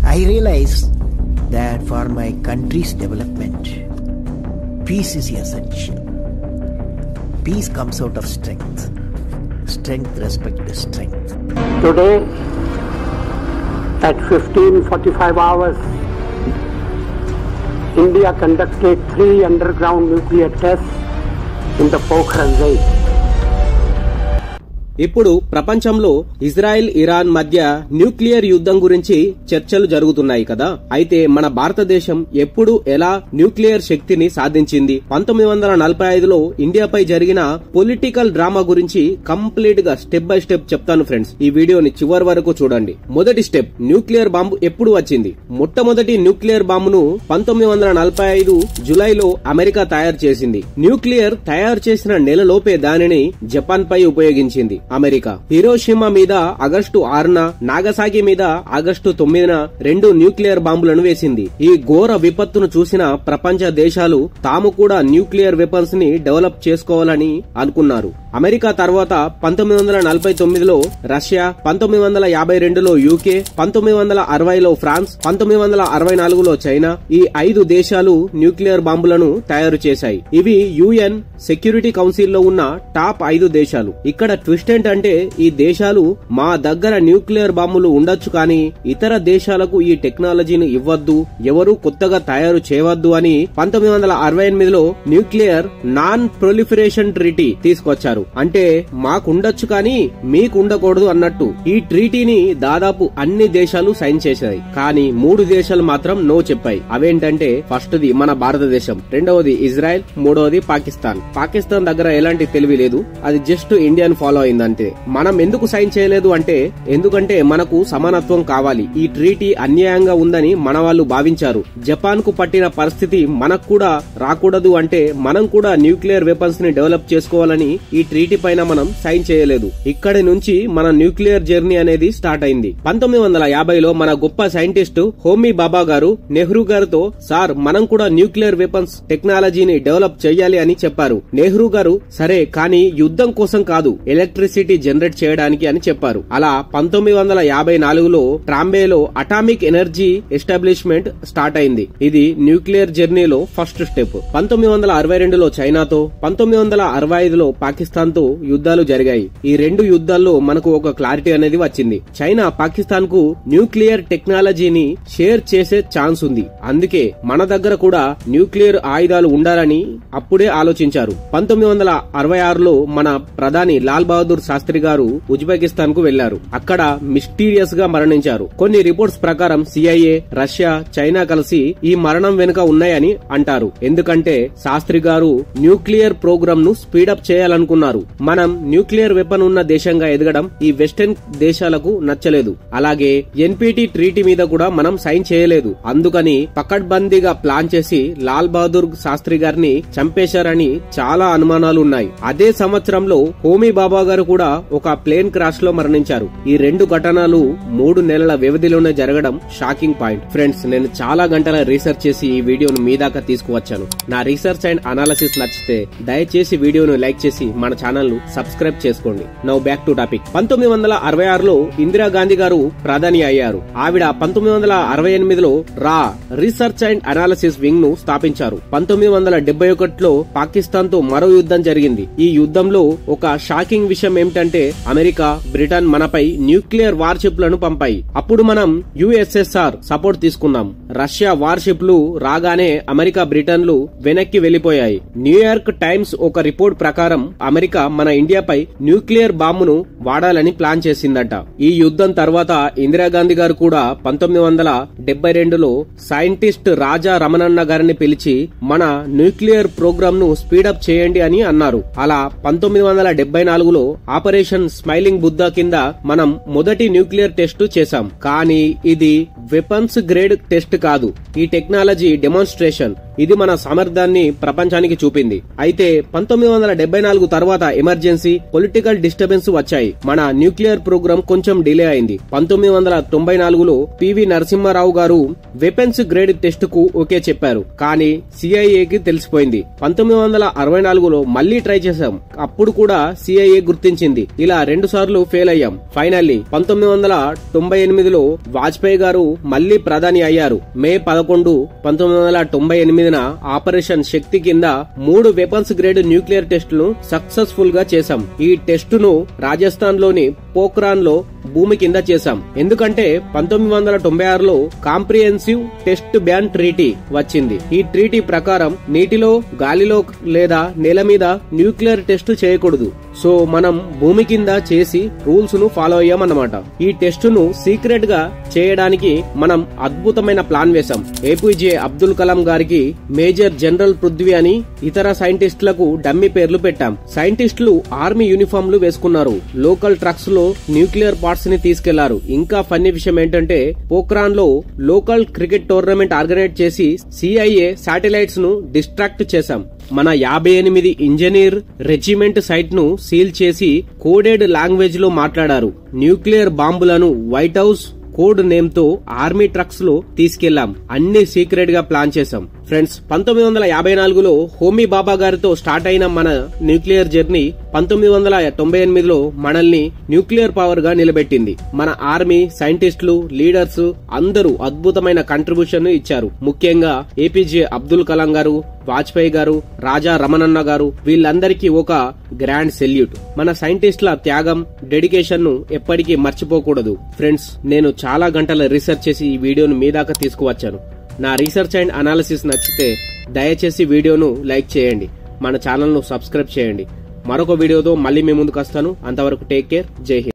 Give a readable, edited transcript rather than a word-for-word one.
I realize that for my country's development, peace is essential. Peace comes out of strength. Strength respects strength. Today, at 15:45 hours, India conducted 3 underground nuclear tests in the Pokhran range. ఇప్పుడు ప్రపంచంలో Israel Iran మధ్య nuclear యుద్ధం గురించి చర్చలు జరుగుతున్నాయి కదా. అయితే మన భారతదేశం ఎప్పుడు ఎలా న్యూక్లియర్ శక్తిని సాధించింది? 1945లో ఇండియాపై జరిగిన పొలిటికల్ డ్రామా గురించి కంప్లీట్ గా స్టెప్ బై స్టెప్ చెప్తాను ఫ్రెండ్స్. ఈ వీడియోని చివరి వరకు చూడండి. మొదటి స్టెప్, న్యూక్లియర్ బాంబు ఎప్పుడు వచ్చింది? మొట్టమొదటి న్యూక్లియర్ బాంబును 1945 జులైలో అమెరికా తయారు చేసింది. న్యూక్లియర్ తయారు చేసిన నెలలోపే దానిని జపాన్ పై ఉపయోగించింది అమెరికా. హిరోషిమా మీద ఆగస్టు 6న, నాగసాకి మీద ఆగస్టు 9న 2 న్యూక్లియర్ బాంబులను వేసింది. ఈ ఘోర విపత్తును చూసిన ప్రపంచ దేశాలు తాము కూడా న్యూక్లియర్ వెపన్స్ ని డెవలప్ చేసుకోవాలని అనుకున్నారు. అమెరికా తర్వాత 1949లో రష్యా, 1952లో యూకే, 1960లో ఫ్రాన్స్, 1964లో చైనా, ఈ 5 దేశాలు న్యూక్లియర్ బాంబులను తయారు చేశాయి. ఇవి యుఎన్ సెక్యూరిటీ కౌన్సిల్ లో ఉన్న టాప్ 5 దేశాలు. ఇక్కడ ట్విస్ట్ ఏంటంటే ఈ దేశాలు మా దగ్గర న్యూక్లియర్ బాంబులు ఉండొచ్చు కానీ ఇతర దేశాలకు ఈ టెక్నాలజీని ఇవ్వద్దు, ఎవరు కొత్తగా తయారు చేయవద్దు అని 1968లో న్యూక్లియర్ నాన్ ప్రొలిఫరేషన్ ట్రీటీ తీసుకొచ్చారు. అంటే మాకుండొచ్చు కానీ మీకు ఉండకూడదు అన్నట్టు. ఈ ట్రీటీని దాదాపు అన్ని దేశాలు సైన్ చేశాయి. కానీ 3 దేశాలు మాత్రం నో చెప్పాయి. అవేంటంటే ఫస్ట్ది మన భారతదేశం, రెండవది ఇజ్రాయెల్, మూడవది పాకిస్తాన్. పాకిస్తాన్ దగ్గర ఎలాంటి తెలివి లేదు, అది జస్ట్ ఇండియన్ ఫాలో అయిందంటే. మనం ఎందుకు సైన్ చేయలేదు అంటే ఎందుకంటే మనకు సమానత్వం కావాలి. ఈ ట్రీటీ అన్యాయంగా ఉందని మన వాళ్ళు భావించారు. జపాన్ కు పట్టిన పరిస్థితి మనకు కూడా రాకూడదు అంటే మనం కూడా న్యూక్లియర్ వెపన్స్ ని డెవలప్ చేసుకోవాలని ఈ ట్రీటీ పైన మనం సైన్ చేయలేదు. ఇక్కడి నుంచి మన న్యూక్లియర్ జర్నీ అనేది స్టార్ట్ అయింది. 1950లో మన గొప్ప సైంటిస్ట్ హోమీ బాబా గారు నెహ్రూ గారితో, సార్ మనం కూడా న్యూక్లియర్ వెపన్స్ టెక్నాలజీని డెవలప్ చేయాలి అని చెప్పారు. నెహ్రూ గారు సరే కానీ యుద్ధం కోసం కాదు, ఎలక్ట్రిసిటీ జనరేట్ చేయడానికి అని చెప్పారు. అలా 1954లో ట్రాంబేలో అటామిక్ ఎనర్జీ ఎస్టాబ్లిష్మెంట్ స్టార్ట్ అయింది. ఇది న్యూక్లియర్ జర్నీలో ఫస్ట్ స్టెప్. 1962లో చైనాతో, 1965లో పాకిస్తాన్ తో యుద్ధాలు జరిగాయి. ఈ 2 యుద్ధాల్లో మనకు ఒక క్లారిటీ అనేది వచ్చింది. చైనా పాకిస్తాన్ కు న్యూక్లియర్ టెక్నాలజీని షేర్ చేసే ఛాన్స్ ఉంది. అందుకే మన దగ్గర కూడా న్యూక్లియర్ ఆయుధాలు ఉండాలని అప్పుడే ఆలోచించారు. 1966లో మన ప్రధాని లాల్ బహదూర్ శాస్త్రి గారు ఉజ్బెకిస్తాన్ కు వెళ్లారు. అక్కడ మిస్టీరియస్ గా మరణించారు. కొన్ని రిపోర్ట్స్ ప్రకారం సిఐఏ, రష్యా, చైనా కలిసి ఈ మరణం వెనుక ఉన్నాయని అంటారు. ఎందుకంటే శాస్త్రి గారు న్యూక్లియర్ ప్రోగ్రామ్ ను స్పీడప్ చేయాలనుకున్నారు. మనం న్యూక్లియర్ వెపన్ ఉన్న దేశంగా ఎదగడం ఈ వెస్టర్న్ దేశాలకు నచ్చలేదు. అలాగే ఎన్పిటి ట్రీటీ మీద కూడా మనం సైన్ చేయలేదు. అందుకని పకడ్బందీగా ప్లాన్ చేసి లాల్ బహదూర్ శాస్త్రి గారిని చంపేశారని చాలా అనుమానాలు ఉన్నాయి. అదే సంవత్సరంలో హోమీ బాబా గారు కూడా ఒక ప్లేన్ క్రాష్ లో మరణించారు. ఈ 2 ఘటనలు 3 నెలల వ్యవధిలోనే జరగడం షాకింగ్ పాయింట్. ఫ్రెండ్స్, నేను చాలా గంటల రీసెర్చ్ చేసి ఈ వీడియోను మీ దాకా తీసుకువచ్చాను. నా రీసెర్చ్ అండ్ అనాలిసిస్ నచ్చితే దయచేసి వీడియోను లైక్ చేసి మన ఛానల్ ను సబ్స్క్రైబ్ చేసుకోండి. Now back to topic. 1966లో Indira Gandhi గారు ప్రధాని అయ్యారు. ఆవిడ 1968లో రా రీసెర్చ్ అండ్ అనాలిసిస్ వింగ్ ను స్థాపించారు. 1971లో పాకిస్తాన్ తో మరో యుద్ధం జరిగింది. ఈ యుద్ధంలో ఒక షాకింగ్ విషయం ఏమిటంటే అమెరికా, బ్రిటన్ మనపై న్యూక్లియర్ వార్షిప్ లను పంపాయి. అప్పుడు మనం యుఎస్ఎస్ఆర్ సపోర్ట్ తీసుకున్నాం. రష్యా వార్షిప్లు రాగానే అమెరికా, బ్రిటన్లు వెనక్కి వెళ్లిపోయాయి. న్యూయార్క్ టైమ్స్ ఒక రిపోర్ట్ ప్రకారం అమెరికా మన ఇండియాపై న్యూక్లియర్ బాంబును వాడాలని ప్లాన్ చేసిందట. ఈ యుద్ధం తర్వాత ఇందిరాగాంధీ గారు కూడా 1972లో సైంటిస్ట్ రాజా రమణన్న గారిని పిలిచి మన న్యూక్లియర్ ప్రోగ్రామ్ ను స్పీడప్ చేయండి అని అన్నారు. అలా 1974లో ఆపరేషన్ స్మైలింగ్ బుద్ధా కింద మనం మొదటి న్యూక్లియర్ టెస్ట్ చేశాం. కానీ ఇది వెపన్స్ గ్రేడ్ టెస్ట్ కాదు, ఈ టెక్నాలజీ డెమాన్స్ట్రేషన్. ఇది మన సామర్థ్యాన్ని ప్రపంచానికి చూపింది. అయితే 1974 తర్వాత ఎమర్జెన్సీ, పొలిటికల్ డిస్టర్బెన్స్ వచ్చాయి. మన న్యూక్లియర్ ప్రోగ్రామ్ కొంచెం డిలే అయింది. 1994లో పివి నరసింహారావు గారు వెపన్స్ గ్రేడ్ టెస్ట్ కు ఓకే చెప్పారు. కానీ సిఐఏకి తెలిసిపోయింది. 1964లో మళ్లీ ట్రై చేశాం. అప్పుడు కూడా సిఐఏ గుర్తించింది. ఇలా 2 సార్లు ఫెయిల్ అయ్యాం. ఫైనల్లీ 1998లో వాజ్పేయి గారు మళ్లీ ప్రధాని అయ్యారు. మే 11, 1998న ఆపరేషన్ శక్తి కింద 3 వెపన్స్ గ్రేడ్ న్యూక్లియర్ టెస్టులను సక్సెస్ఫుల్ గా చేశాం. ఈ టెస్టును రాజస్థాన్ లోని పోఖ్రాన్ లో భూమి కింద చేశాం. ఎందుకంటే 1996లో కాంప్రిహెన్సివ్ టెస్ట్ బ్యాన్ ట్రీటీ వచ్చింది. ఈ ట్రీటీ ప్రకారం నీటిలో, గాలిలో లేదా నేల మీద న్యూక్లియర్ టెస్ట్ చేయకూడదు. సో మనం భూమి కింద చేసి రూల్స్ ను ఫాలో అయ్యామన్నమాట. ఈ టెస్ట్ ను సీక్రెట్ గా చేయడానికి మనం అద్భుతమైన ప్లాన్ వేశాం. ఏపీజే అబ్దుల్ కలాం గారికి మేజర్ జనరల్ పృథ్వీ అని ఇతర సైంటిస్టులకు డమ్మీ పేర్లు పెట్టాం. సైంటిస్టులు ఆర్మీ యూనిఫామ్లు వేసుకున్నారు. లోకల్ ట్రక్స్ లో న్యూక్లియర్ పార్ట్స్ ని తీసుకెళ్లారు. ఇంకా ఫన్నీ విషయం ఏంటంటే పోఖ్రాన్ లో లోకల్ క్రికెట్ టోర్నమెంట్ ఆర్గనైజ్ చేసి సిఐఏ శాటిలైట్స్ ను డిస్ట్రాక్ట్ చేశాం. మన 58 ఇంజనీర్ రెజిమెంట్ సైట్ ను సీల్ చేసి కోడెడ్ లాంగ్వేజ్ లో మాట్లాడారు. న్యూక్లియర్ బాంబులను వైట్ హౌస్ కోడ్ నేమ్ తో ఆర్మీ ట్రక్స్ లో తీసుకెళ్లాం. అన్ని సీక్రెట్ గా ప్లాన్ చేశాం. ఫ్రెండ్స్, 1954లో హోమీ బాబా గారితో స్టార్ట్ అయిన మన న్యూక్లియర్ జర్నీ 1998లో మనల్ని న్యూక్లియర్ పవర్ గా నిలబెట్టింది. మన ఆర్మీ, సైంటిస్టులు, లీడర్స్ అందరూ అద్భుతమైన కంట్రిబ్యూషన్ ఇచ్చారు. ముఖ్యంగా ఏపీజే అబ్దుల్ కలాం గారు, వాజ్పేయి గారు, రాజా రమణన్న గారు, వీళ్ళందరికీ ఒక గ్రాండ్ సెల్యూట్. మన సైంటిస్టుల త్యాగం, డెడికేషన్ ను ఎప్పటికీ మర్చిపోకూడదు. ఫ్రెండ్స్, నేను చాలా గంటల రీసెర్చ్ చేసి ఈ వీడియోను మీ దాకా తీసుకువచ్చాను. నా రీసెర్చ్ అండ్ అనాలిసిస్ నచ్చితే దయచేసి వీడియోను లైక్ చేయండి, మన ఛానల్ ను సబ్స్క్రైబ్ చేయండి. మరొక వీడియోతో మళ్ళీ మీ ముందుకు వస్తాను. అంతవరకు టేక్ కేర్. జై హింద్.